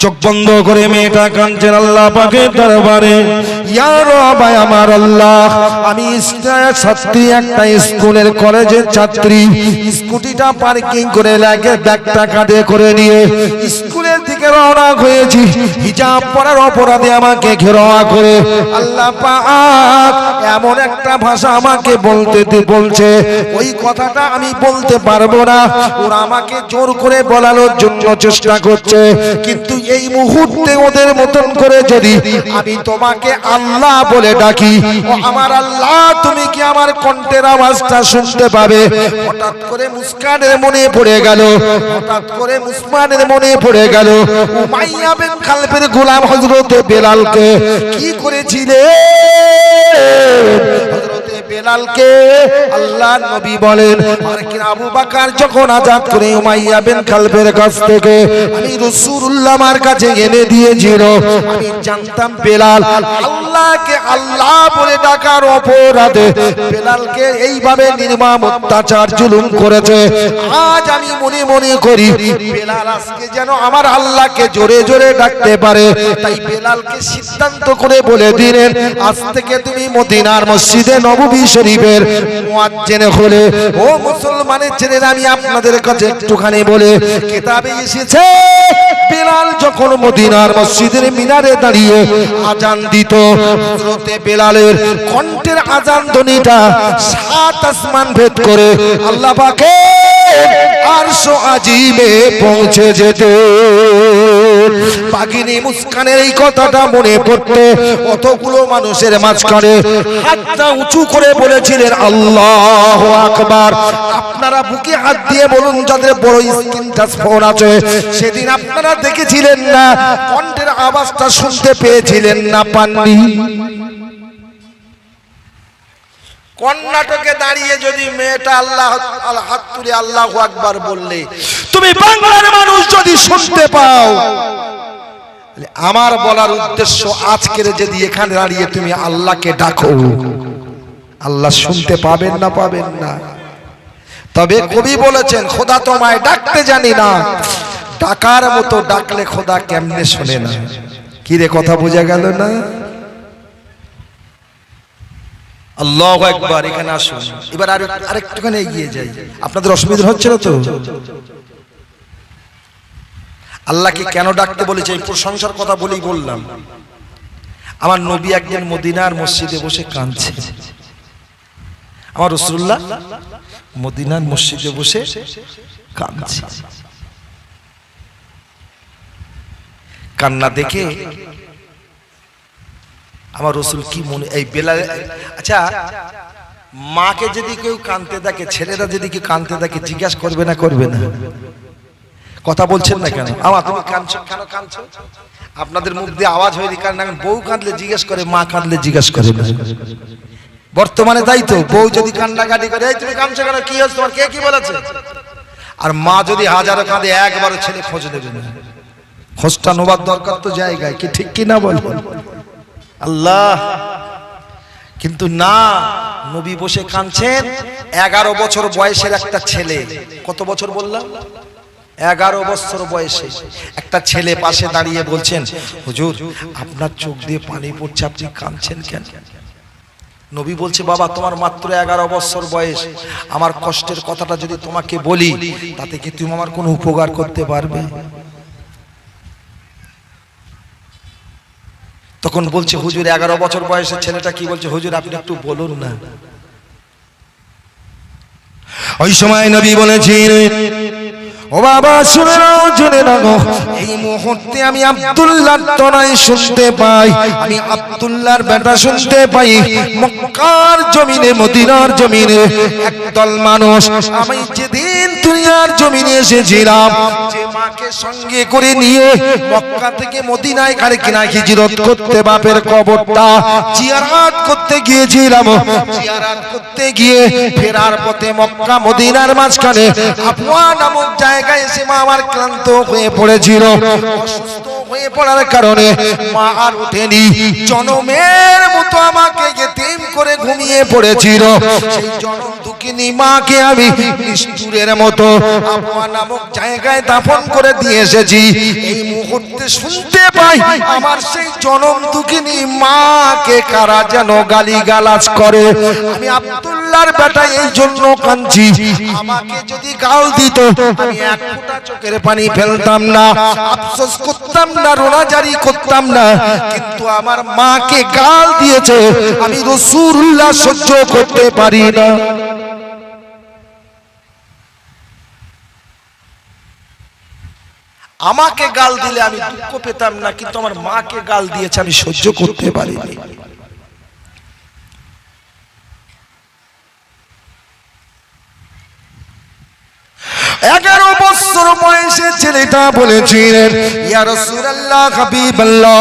চোখ বন্ধ করে মেয়েটা কাঁদছেন আল্লাহ পাকের দরবারে, ইয়া রব আমার আল্লাহ, আমি ছাত্রী, একটা স্কুলের কলেজের ছাত্রী, স্কুটিটা পার্কিং করে লাগে ব্যাগটা কাঁধে করে নিয়ে স্কুলের দিকে রওনা হয়েছি। হিজাব পরার অপরাধে আমাকে ঘেরাও করে আল্লাহ পাক এমন একটা ভাষা আমাকে বলছে, ওই কথাটা আমি বলতে পারবো না। ওরা আমাকে জোর করে বলানোর জন্য চেষ্টা করছে, কিন্তু এই মুহূর্তে ওদের মতন করে যদি আমি তোমাকে আল্লাহ বলে ডাকি, ও আমার আল্লাহ, তুমি কি আমার কণ্ঠের আওয়াজটা শুনতে পাবে? হঠাৎ করে মুসকানের মনে পড়ে গেল, হঠাৎ করে মুসকানের মনে পড়ে গেল উমাইয়া বিন খালফের গোলাম হযরতে বেলালকে কি করেছিলেন। হযরতে বেলালকে আল্লাহ নবী বলেন, আর কি আবু বকর যখন আজাদ করে উমাইয়া বিন খালফের কাছ থেকে আমি রাসূলুল্লাহ আমার কাছে এনে দিয়েছিল, আমি জানতাম বেলাল আল্লাহকে আল্লাহ বলে ডাকার অপরাধে বেলালকে এইভাবে নির্মম অত্যাচার জুলুম করেছে। আজ আমি মনে মনে করি বেলাল আজকে যেন আমার আল্লাহকে জোরে জোরে ডাকতে পারে। তাই বেলালকে সিদ্ধান্ত করে বলে দিলেন, আজ থেকে তুমি মদিনার মসজিদে নববী শরীফের মুয়াজ্জিন হলে। ও মুসলমানের ছেলেরা, আমি আপনাদের কাছে একটুখানি বলে, কিতাবে এসেছে বেলাল যখন মদিনার মসজিদের মিনারে দাঁড়িয়ে আজান দিত, হযরতে বেলালের কণ্ঠের আজান ধ্বনিটা সাত আসমান ভেদ করে আল্লাহ পাকের আরশ আজিমে পৌঁছে যেত। বাগিনী মুস্কানের এই কথাটা মনে পড়তে কতগুলো মানুষের মাঝখানে হাতটা উঁচু করে বলেছিলেন আল্লাহু আকবার। আপনারা বুকে হাত দিয়ে বলুন, যাদের বড় স্ক্রিন টাচ ফোন আছে, সেদিন আপনারা দেখেছিলেন না, কণ্ঠের আওয়াজটা শুনতে পেয়েছিলেন না, পাননি? কর্ণাটকে দাঁড়িয়ে যদি মেয়েটা আল্লাহ হাত তুলে আল্লাহু আকবার বললে, তুমি বাংলার মানুষ যদি শুনতে পাও, আমার বলার উদ্দেশ্য আজকের যদি এখানে দাঁড়িয়ে তুমি আল্লাহকে ডাকো, আল্লাহ শুনতে পাবেন না? পাবেন না। তবে কবি বলেছেন, খোদা তোমায় ডাকতে জানি না, ডাকার মতো ডাকলে খোদা কেমনে শোনে না। কি রে, কথা বোঝা গেল না? আল্লাহু আকবার। এখানে আসুন, এবার আরেকটুখানি এগিয়ে যাই। আপনাদের অসুবিধা হচ্ছে না তো? আল্লাহকে কেন ডাকতে বলেছে এই প্রশংসার কথা বলেই বললাম। আমার নবী একদিন মদিনার মসজিদে বসে কাঁদছে। আমার রাসূলুল্লাহ মদিনার মসজিদে বসে কাঁদছে। কান্না দেখে আমার রাসূল কি মনে, এই বেলাল, আচ্ছা মাকে যদি কেউ কাঁদতে দেখে, ছেলেরা যদি কেউ কাঁদতে দেখে, জিজ্ঞাসা করবে না? করবে না? কথা বলছেন না কেন? আমার তুমি কাঁদছো কেন? কাঁদছো আপনাদের মুখ দিয়ে আওয়াজ হয়নি কারণ বউ কাঁদলে জিজ্ঞেস করে, মা কাঁদলে জিজ্ঞেস করে না। বর্তমানে তাই তো, বউ যদি কান্নাকাটি করে, এই তুমি কাঁদছো কেন, কি হচ্ছে তোমার, কে কি বলেছে? আর মা যদি হাজারো কাঁদে, একবারও ছেলে খোঁজ দেবে না। খোঁজটা নেবার দরকার তো জায়গায়, কি ঠিক কি না বল? আল্লাহ কিন্তু না, নবী বসে কাঁদছেন। 11 বছর বয়সের একটা ছেলে, কত বছর বললাম? 11 বছর বয়সে একটা ছেলে পাশে দাঁড়িয়ে বলছেন, হুজুর আপনার চোখ দিয়ে পানি পড়ছে, আপনি কাঁদছেন কেন? নবী বলছে, বাবা তোমার মাত্র 11 বছর বয়স, আমার কষ্টের কথাটা যদি তোমাকে বলি, তাতে কি তুমি আমার কোনো উপকার করতে পারবে? তখন বলছে, হুজুর 11 বছর বয়সের ছেলেটা কি বলছে, হুজুর আপনি একটু বলুন না। ওই সময় নবী বলেছেন, ও বাবা শুনে নাও, শুনে নাও, এই মুহূর্তে আমি আব্দুল্লাহর তনয় শুনতে পাই, আমি আব্দুল্লাহর বেটা শুনতে পাই, মক্কার জমিনে, মদিনার জমিনে একদল মানুষ, আমি যেদিন দুনিয়ার জমিনে এসেছিলাম, যে মাকে সঙ্গে করে নিয়ে মক্কা থেকে মদিনায় কিনা হিজরত করতে বাপের কবরটা জিয়ারত করতে গিয়েছিলাম, জিয়ারত করতে গিয়ে ফেরার পথে মক্কা মদিনার মাঝখানে আবওয়া নামক জায়গায় এসে মা আমার ক্লান্ত হয়ে পড়েছিল। অসুস্থ হয়ে পড়ার কারণে মা আর ওঠেনি, জনমের মতো আমাকে ইতিম করে ঘুমিয়ে পড়েছিল। সেই জনম দুঃখে দুঃখিনী মাকে আমি নিষ্ঠুরের মতো আবওয়া নামক জায়গায় দাফন করে দিয়ে এসেছি। এই মুহূর্তে শুনতে পাই আমার সেই জনম দুঃখিনী মাকে কারা যেন গালিগালাজ করে। আমি আব্দুল্লাহর বেটা এই জন্য কাঁদছি, আমাকে যদি গাল দিত আমি এক ফোঁটা চোখের পানি ফেলতাম না, আফসোস করতাম না, রোনাজারি করতাম না। কিন্তু আমার মাকে গাল দিয়েছে, আমি রাসূলুল্লাহ সহ্য করতে পারি না। আমাকে গাল দিলে আমি দুঃখ পেতাম না, কিন্তু আমার মাকে গাল দিয়েছে আমি সহ্য করতে পারি না। এগারো বছর বয়সে ছেলেটা বলেছিলেন, ইয়া রাসূলুল্লাহ, হাবিবাল্লাহ,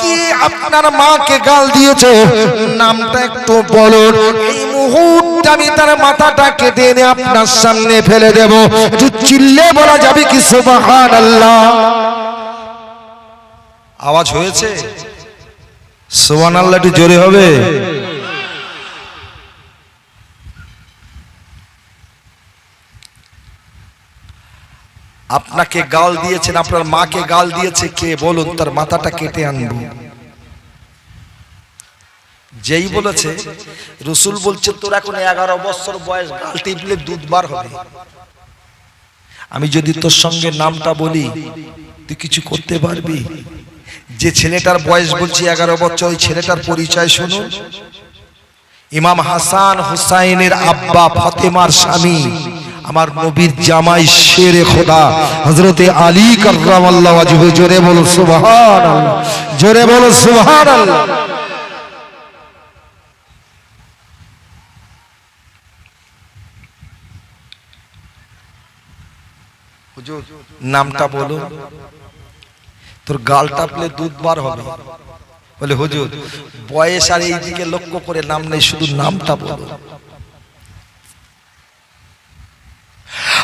কি আপনার মাকে গাল দিয়েছে? নামটা একটু বলুন। এই মুহূর্তে আমি তার মাথাটা কেটে এনে আপনার সামনে ফেলে দেব। একটু চিল্লে বলা যাবে কি সুবহানাল্লাহ? আওয়াজ হয়েছে? সুবহানাল্লাহ একটু জোরে হবে। আপনাকে গাল দিয়েছেন, আপনার মাকে গাল দিয়েছে কে বলুন, তার মাথাটা কেটে আনবো। যেই বলেছে, রাসূল বলছে তোর এখন 11 বছর বয়স, গাল টিপলে দুধ বার হবে। আমি যদি তোর সঙ্গে নামটা বলি তুই কিছু করতে পারবি? যে ছেলেটার বয়স বলছি 11 বছর, ওই ছেলেটার পরিচয় শুনুন। ইমাম হাসান হুসাইনের আব্বা, ফাতেমার স্বামী, আমার নবীর জামাই, শেরে খোদা হযরতে আলী কাররামাল্লাহু ওয়াজহু। জোরে বলো সুবহানাল্লাহ, জোরে বলো সুবহানাল্লাহ। হুজুর নামটা বলো, তোর গাল টাপলে দুধ বার হবে। বলে হুজুর বয়স আর এই দিকে লক্ষ্য করে নাম নেই, শুধু নামটা বলো।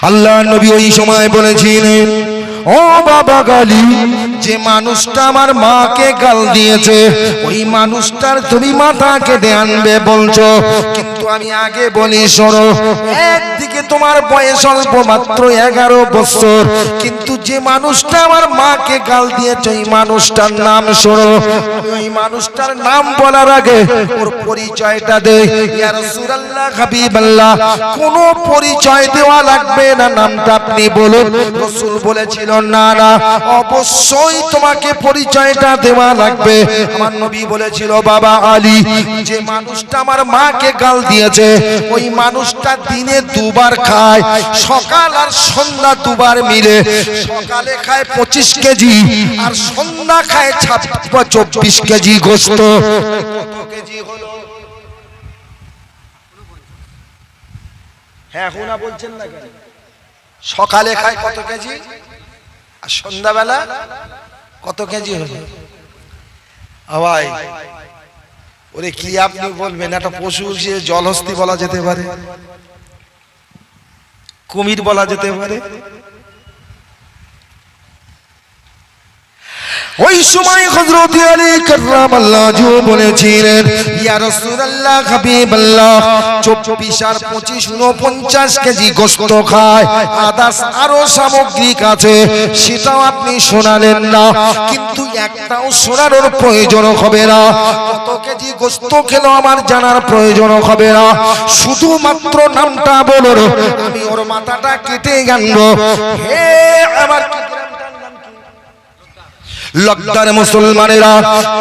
আল্লাহ নবী ওই সময় বলেছিলেন, ও বাবা গালি, যে মানুষটা আমার মাকে গাল দিয়েছে ওই মানুষটার তুমি মাথা কেটে আনবে বলছো, কিন্তু আমি আগে বলি শোনো, একদিকে তোমার বয়স অল্প মাত্র 11 বছর, কিন্তু যে মানুষটা আমার মাকে গাল দিয়েছে ওই মানুষটার নাম শোনো। ওই মানুষটার নাম বলার আগে ওর পরিচয়টা দে। ইয়া রাসূলুল্লাহ, হাবিবাল্লাহ, কোনো পরিচয় দেওয়া লাগবে না, নামটা আপনি বলুন। রাসূল বলেছিল না না, অবশ্যই তোমাকে পরিচয়টা দেওয়া লাগবে। আমার নবী বলেছিল, বাবা আলী, যে মানুষটা আমার মাকে গাল দিয়েছে ওই মানুষটা দিনে দুবার খায়, সকাল আর সন্ধ্যা দুবার মিলে। সকালে খায় 25 কেজি আর সন্ধ্যা খায় 24 কেজি গোশত। কত কেজি হলো? হ্যাঁ হুনা বলছেন না কেন? সকালে খায় কত কেজি আর সন্ধ্যাবেলা কত কেজি হলো? ভাই ওরে কি আপনি বলবেন, একটা পশু জলহস্তি বলা যেতে পারে, কুমির বলা যেতে পারে। ওই সময় হযরত আলী কাররামাল্লাহু ওয়াজহু বলেছিলেন, ইয়া রাসূলুল্লাহ, হাবিবাল্লাহ, 24 আর 25 49 কেজি গোশত খায়, আদার্স আরো সামগ্রিক আছে, সেটাও আপনি শোনালেন না। কিন্তু একটাও শোনানোর প্রয়োজন হবে না। কত কেজি গোশত খেলো আমার জানার প্রয়োজন হবে না, শুধুমাত্র নামটা বলো, আমি ওর মাথাটা কেটে আনবো। হে আমার লজ্জার মুসলমানেরা,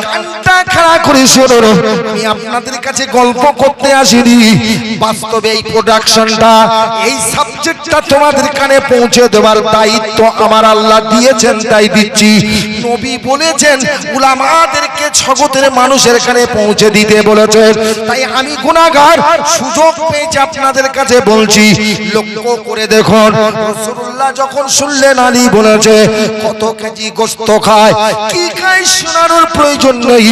কানটা খাড়া করে শুনুন, আমি আপনাদের কাছে গল্প করতে আসিনি, বাস্তবে এই প্রোডাকশনটা, এই সাবজেক্টটা তোমাদের কানে পৌঁছে দেওয়ার দায়িত্ব আমার আল্লাহ দিয়েছেন, তাই দিচ্ছি। নবী বলেছেন উলামাদেরকে জগতের মানুষের কানে পৌঁছে দিতে বলেছেন, তাই আমি গুনাহগার, সুযোগ পেয়েছি আপনাদের কাছে বলছি। লক্ষ্য করে দেখুন, রাসূলুল্লাহ যখন শুনলেন আলী বলেছে কত কেজি গোশত খায়, কি খায় শোনানোর প্রয়োজন নেই,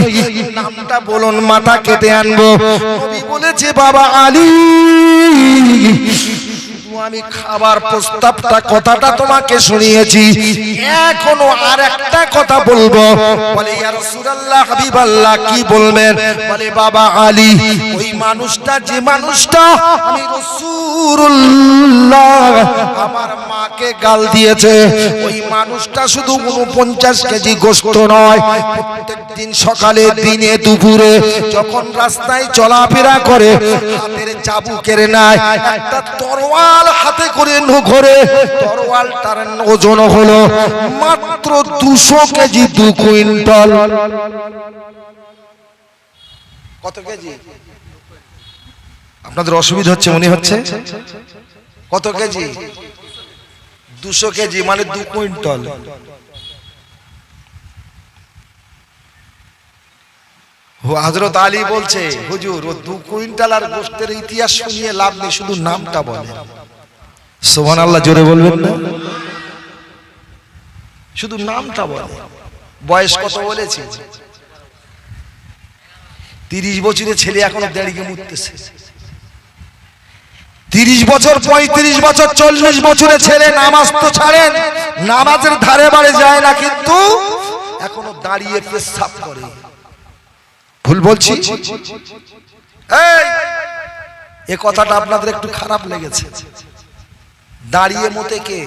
নামটা বলুন, মাথা কেটে আনবো। নবী বলেছে, বাবা আলী, আমি খাবার প্রস্তাবটা কথাটা তোমাকে শুনিয়েছি, এখনো আর একটা কথা বলবো। বলে ইয়া রাসূলুল্লাহ হাবিবাল্লাহ কি বলবেন? বলে বাবা আলী, ওই মানুষটা, যে মানুষটা আমি রাসূলুল্লাহ আমার মাকে গাল দিয়েছে, ওই মানুষটা শুধু 49 কেজি গোশত নয়, প্রত্যেকদিন সকালে দিনে দুপুরে যখন রাস্তায় চলাফেরা করে হাতের চাবুকের নাই একটা তরোয়াল হাতে করে ঘোরে, তরোয়ালটার ওজন হলো মাত্র 200 কেজি, 2 কুইন্টাল। কত কেজি? আপনাদের অসুবিধা হচ্ছে মনে হচ্ছে? কত কেজি? 200 কেজি মানে 2 কুইন্টাল। হযরত আলী বলছে, হুজুর ও 2 কুইন্টাল আর গোশতের ইতিহাস শুনিয়ে লাভ নেই, শুধু নামটা বলেন। সুবহানাল্লাহ জোরে বলবেন না? শুধু নামটা বলেন। বয়স কত বলেছি? 30 বছরের ছেলে এখনো দাঁড়িয়ে মুততেছে। 30 বছর, 35 বছর, 40 বছরের ছেলে নামাজ তো ছাড়েন, নামাজের ধারে বাড়ে যায় না, কিন্তু এখনো দাঁড়িয়ে পেশাব করে। ভুল বলছি? এই কথাটা আপনাদের একটু খারাপ লেগেছে। দাঁড়িয়ে মতে কে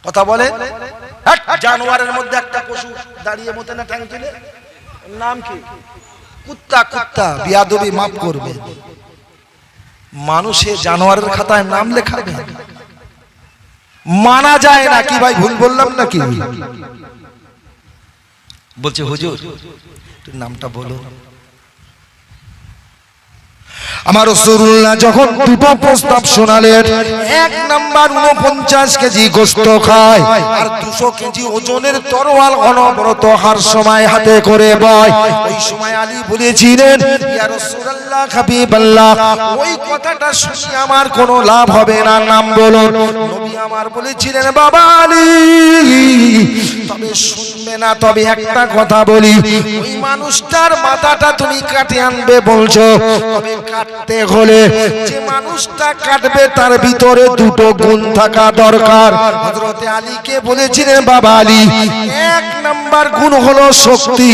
কথা বলে? জানোয়ারের মধ্যে একটা পশু দাঁড়িয়ে মতে না ঠ্যাং তুলে, নাম কি? কুত্তা। কুত্তা বিয়াদবি মাফ করবে, মানুষে জানোয়ারের খাতায় নাম লেখাবে, মানা যায় না। কি ভাই ভুল বললাম নাকি? বলছে হুজুর নামটা বলো। আমার রাসূলুল্লাহ যখন দুটো প্রস্তাব শোনালেন, 1 নাম্বার 49 কেজি গোশত খায় আর 200 কেজি ওজনের তরোয়াল অনবরত হার সময় হাতে করে বয়, ওই সময় আলী বলেছিলেন, ইয়া রাসূলুল্লাহ হাবিবাল্লাহ, ওই কথাটা শুনে আমার কোনো লাভ হবে না, নাম বলুন। নবী আমার বলেছিলেন, বাবা আলী তবে শুনবে না, তবে একটা কথা বলি, ওই মানুষটার মাথাটা তুমি কাটে আনবে বলছো, তবে কাটতে হলে যে মানুষটা কাটবে তার ভিতরে 2টো গুণ থাকা দরকার। হযরত আলীকে বলেছিলেন, বাবা আলী 1 নাম্বার গুণ হলো শক্তি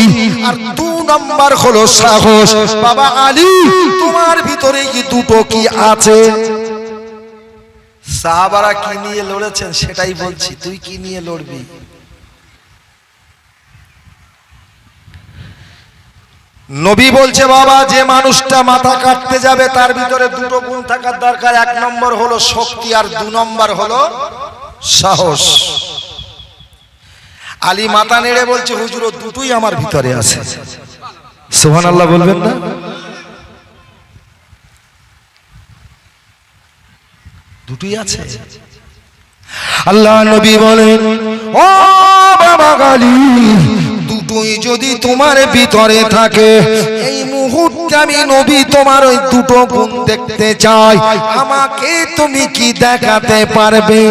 আর 2 নাম্বার হলো সাহস। বাবা আলী তোমার ভিতরে কি 2টো কি আছে? সাহাবারা কি নিয়ে লড়েছেন সেটাই বলছি, তুই কি নিয়ে লড়বি? নবী বলছে, বাবা যে মানুষটা মাথা কাটতে যাবে তার ভিতরে 2টো গুণ থাকার দরকার। 1 নম্বর হলো শক্তি আর 2 নম্বর হলো সাহস। আলী মাথা নেড়ে বলছে, হুজুর ও 2টোই আমার ভিতরে আছে। সুবহানাল্লাহ বলবেন না? দুটোই আছে। আল্লাহ নবী বলেন, ও বাবা আলী, 2টোই যদি তোমার ভিতরে থাকে, এই মুহূর্তে আমি নবী তোমার ওই 2টো গুণ দেখতে চাই, আমাকে তুমি কি দেখাতে পারবে?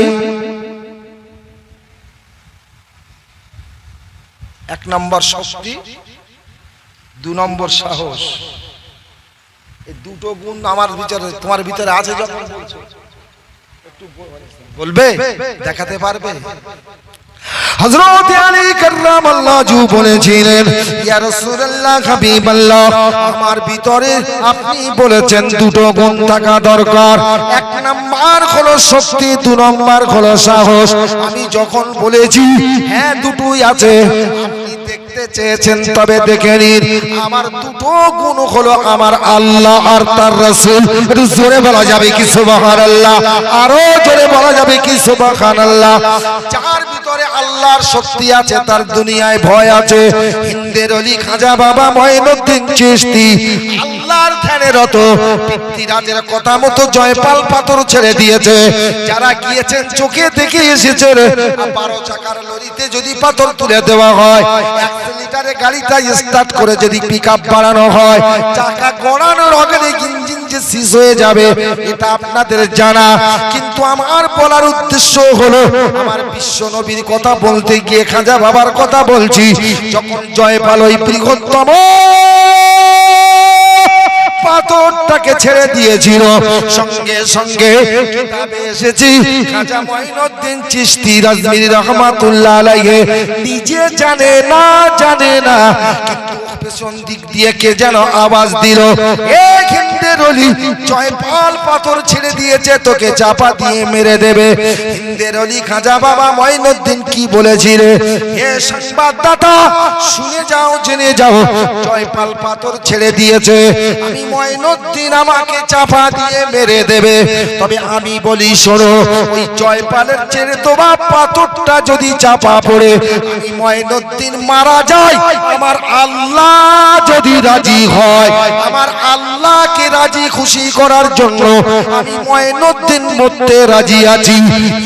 1 নম্বর শক্তি, 2 নম্বর সাহস। এই 2টো গুণ আমার ভিতরে, তোমার ভিতরে আছে যখন বলছো, একটু বলবে, দেখাতে পারবে? হযরত আলী কাররামাল্লাহু ওয়াজহু বলেছিলেন, ইয়া রাসূলুল্লাহ হাবিবাল্লাহ, আমার ভিতরে আপনি বলেছেন 2টো গুণ থাকা দরকার। 1 নাম্বার হলো শক্তি, 2 নাম্বার হলো সাহস। আমি যখন বলেছি হ্যাঁ 2টোই আছে, আপনি দেখতে চেয়েছেন, তবে দেখে নিন, আমার 2টো গুণ হলো আমার আল্লাহ আর তার রাসূল। জোরে বলা যাবে কি সুবহানাল্লাহ? আরো জোরে বলা যাবে কি সুবহানাল্লাহ? যার ভিতরে আল্লাহর শক্তি আছে তার দুনিয়ায় ভয় আছে। হিন্দের অলি খাজা বাবা মঈনুদ্দিন চিশতি আল্লাহর ধ্যানে রত, পিতৃরাজের কথা মতো জয়পাল পাথর ছেড়ে দিয়েছে। যারা গিয়েছেন চোখে দেখে এসেছেন, 12 চাকার লরিতে যদি পাথর তুলে দেওয়া হয়, 1 লিটারে গাড়িটা স্টার্ট করে যদি পিকআপ বাড়ানো হয়, চাকা গড়ানোর আগে ইঞ্জিন যে সিজ হয়ে যাবে, এটা আপনাদের জানা। কিন্তু আমার বলার উদ্দেশ্য হলো, আমার বিশ্ব নবীর কথা বলতে গিয়ে খাজা বাবার কথা বলছি। যখন জয়পাল ওই বৃহত্তম পাথরটাকে ছেড়ে দিয়েছিল। সঙ্গে সঙ্গে কিতাবে এসেছে খাজা মঈনুদ্দিন চিশতি রাজমিরি রহমাতুল্লাহ আলাইহি নিজে জানে না কিন্তু পেছন দিক দিয়ে কে যেন আওয়াজ দিল, এ হিন্দের অলি জয়পাল পাথর ছেড়ে দিয়েছে, তোকে চাপা দিয়ে মেরে দেবে। হিন্দের অলি খাজা বাবা মঈনুদ্দিন কি বলেছিলে? হে সংবাদদাতা, শুনে যাও, জেনে যাও, জয়পাল পাথর ছেড়ে দিয়েছে, আমি মঈনুদ্দিন আমাকে চাপা দিয়ে মেরে দেবে। তবে আমি বলি শোনো, ওই জয়পালের ছেড়ে তোমা পাথরটা যদি চাপা পড়ে আমি মঈনুদ্দিন মারা যায়, আমার আল্লাহ যদি রাজি হয়, আমার আল্লাহকে রাজি খুশি করার জন্য আমি মঈনুদ্দিন মরতে রাজি আছি।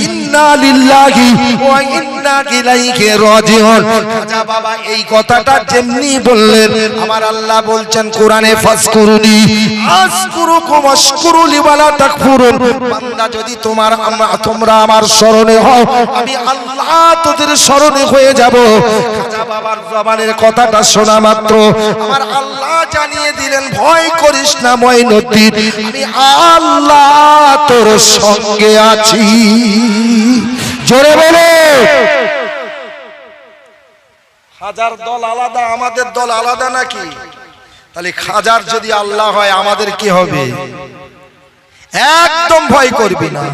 ইন্না লিল্লাহি ওয়া ইন্না ইলাইহি রাজিউন। খাজা বাবা এই কথাটা যেমনি বললেন, আমার আল্লাহ বলছেন কোরআনে, ফাসকুরুনি আযকুরুকুম ওয়াশকুরুলি ওয়া লা তাকফুরুন। বান্দা যদি তোমরা আমার শরণে হও, আমি আল্লাহ তোদের শরণে হয়ে যাব। খাজা বাবার জবানের কথাটা শোনা মাত্র আমার আল্লাহ জানিয়ে দিলেন, ভয় করিস না মঈনুদ্দিন, আমি আল্লাহ তোর সঙ্গে আছি। জোরে বলে। হাজার দল আলাদা, আমাদের দল আলাদা নাকি? তাহলে খাজার যদি আল্লাহ হয় আমাদের কি হবে? একদম ভয় করবি না।